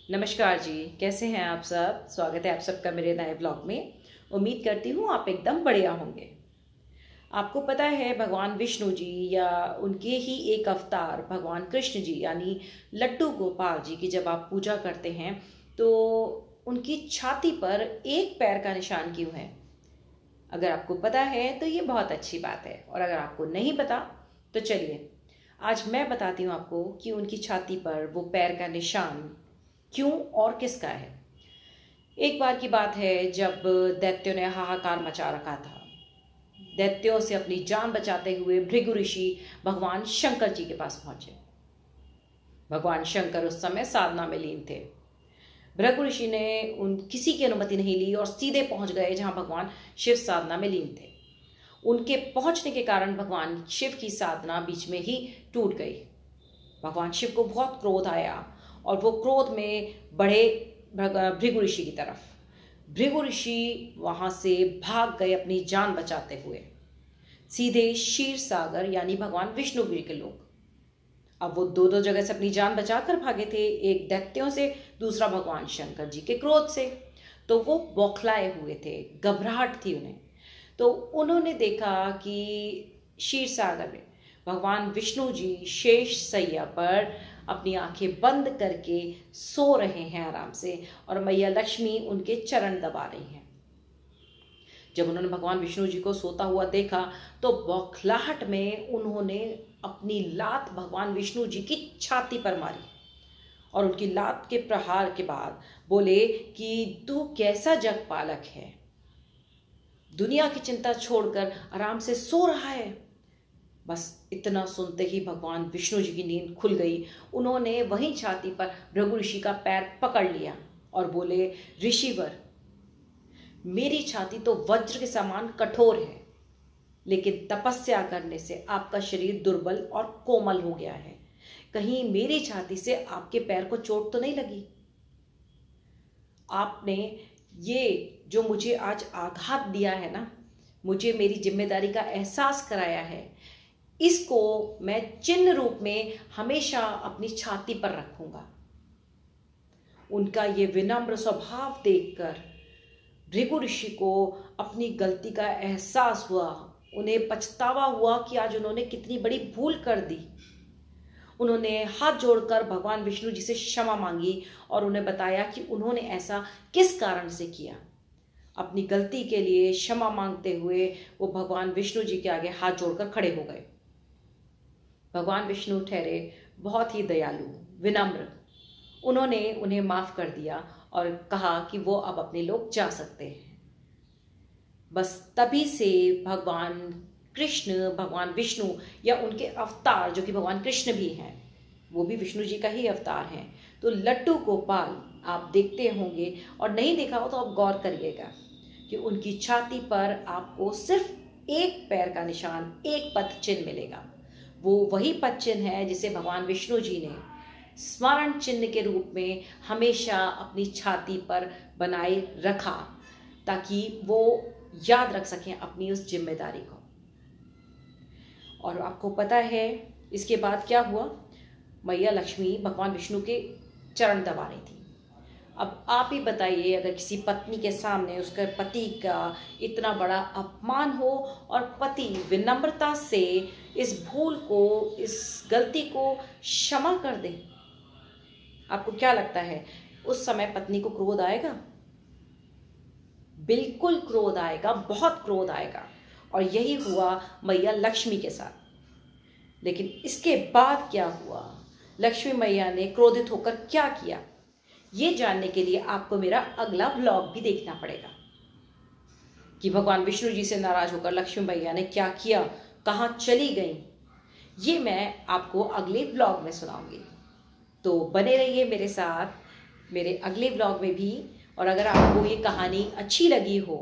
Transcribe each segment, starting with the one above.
नमस्कार जी, कैसे हैं आप सब। स्वागत है आप सबका मेरे नए ब्लॉग में। उम्मीद करती हूँ आप एकदम बढ़िया होंगे। आपको पता है भगवान विष्णु जी या उनके ही एक अवतार भगवान कृष्ण जी यानी लड्डू गोपाल जी की जब आप पूजा करते हैं तो उनकी छाती पर एक पैर का निशान क्यों है? अगर आपको पता है तो ये बहुत अच्छी बात है, और अगर आपको नहीं पता तो चलिए आज मैं बताती हूँ आपको कि उनकी छाती पर वो पैर का निशान क्यों और किसका है। एक बार की बात है जब दैत्यों ने हाहाकार मचा रखा था। दैत्यों से अपनी जान बचाते हुए भृगु ऋषि भगवान शंकर जी के पास पहुंचे। भगवान शंकर उस समय साधना में लीन थे। भृगु ऋषि ने उन किसी की अनुमति नहीं ली और सीधे पहुंच गए जहां भगवान शिव साधना में लीन थे। उनके पहुंचने के कारण भगवान शिव की साधना बीच में ही टूट गई। भगवान शिव को बहुत क्रोध आया और वो क्रोध में बढ़े भृगु ऋषि की तरफ। भृगु ऋषि वहां से भाग गए अपनी जान बचाते हुए सीधे क्षीर सागर यानी भगवान विष्णु के लोग। अब वो दो जगह से अपनी जान बचाकर भागे थे, एक दैत्यों से, दूसरा भगवान शंकर जी के क्रोध से। तो वो बौखलाए हुए थे, घबराहट थी उन्हें। तो उन्होंने देखा कि क्षीर सागर में भगवान विष्णु जी शेष सैया पर अपनी आंखें बंद करके सो रहे हैं आराम से, और मैया लक्ष्मी उनके चरण दबा रही हैं। जब उन्होंने भगवान विष्णु जी को सोता हुआ देखा तो बौखलाहट में उन्होंने अपनी लात भगवान विष्णु जी की छाती पर मारी, और उनकी लात के प्रहार के बाद बोले कि तू कैसा जगपालक है, दुनिया की चिंता छोड़कर आराम से सो रहा है। बस इतना सुनते ही भगवान विष्णु जी की नींद खुल गई। उन्होंने वहीं छाती पर भृगु ऋषि का पैर पकड़ लिया और बोले, ऋषिवर, मेरी छाती तो वज्र के समान कठोर है, लेकिन तपस्या करने से आपका शरीर दुर्बल और कोमल हो गया है। कहीं मेरी छाती से आपके पैर को चोट तो नहीं लगी? आपने ये जो मुझे आज आघात दिया है ना, मुझे मेरी जिम्मेदारी का एहसास कराया है, इसको मैं चिन्ह रूप में हमेशा अपनी छाती पर रखूंगा। उनका ये विनम्र स्वभाव देखकर भृगु ऋषि को अपनी गलती का एहसास हुआ। उन्हें पछतावा हुआ कि आज उन्होंने कितनी बड़ी भूल कर दी। उन्होंने हाथ जोड़कर भगवान विष्णु जी से क्षमा मांगी और उन्हें बताया कि उन्होंने ऐसा किस कारण से किया। अपनी गलती के लिए क्षमा मांगते हुए वो भगवान विष्णु जी के आगे हाथ जोड़कर खड़े हो गए। भगवान विष्णु ठहरे बहुत ही दयालु, विनम्र। उन्होंने उन्हें माफ कर दिया और कहा कि वो अब अपने लोग जा सकते हैं। बस तभी से भगवान कृष्ण, भगवान विष्णु या उनके अवतार जो कि भगवान कृष्ण भी हैं, वो भी विष्णु जी का ही अवतार हैं, तो लड्डू गोपाल आप देखते होंगे, और नहीं देखा हो तो आप गौर करिएगा कि उनकी छाती पर आपको सिर्फ एक पैर का निशान, एक पद चिन्ह मिलेगा। वो वही पद चिन्ह है जिसे भगवान विष्णु जी ने स्मरण चिन्ह के रूप में हमेशा अपनी छाती पर बनाए रखा, ताकि वो याद रख सकें अपनी उस जिम्मेदारी को। और आपको पता है इसके बाद क्या हुआ? मैया लक्ष्मी भगवान विष्णु के चरण दबा रही थी। अब आप ही बताइए, अगर किसी पत्नी के सामने उसके पति का इतना बड़ा अपमान हो और पति विनम्रता से इस भूल को, इस गलती को क्षमा कर दे, आपको क्या लगता है उस समय पत्नी को क्रोध आएगा? बिल्कुल क्रोध आएगा, बहुत क्रोध आएगा। और यही हुआ मैया लक्ष्मी के साथ। लेकिन इसके बाद क्या हुआ, लक्ष्मी मैया ने क्रोधित होकर क्या किया, ये जानने के लिए आपको मेरा अगला व्लॉग भी देखना पड़ेगा कि भगवान विष्णु जी से नाराज होकर लक्ष्मी मैया ने क्या किया, कहाँ चली गई। ये मैं आपको अगले व्लॉग में सुनाऊंगी। तो बने रहिए मेरे साथ मेरे अगले व्लॉग में भी। और अगर आपको ये कहानी अच्छी लगी हो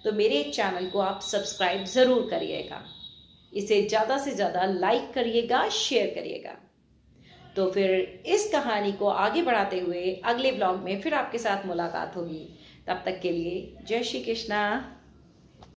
तो मेरे चैनल को आप सब्सक्राइब ज़रूर करिएगा, इसे ज़्यादा से ज़्यादा लाइक करिएगा, शेयर करिएगा। तो फिर इस कहानी को आगे बढ़ाते हुए अगले व्लॉग में फिर आपके साथ मुलाकात होगी। तब तक के लिए जय श्री कृष्णा।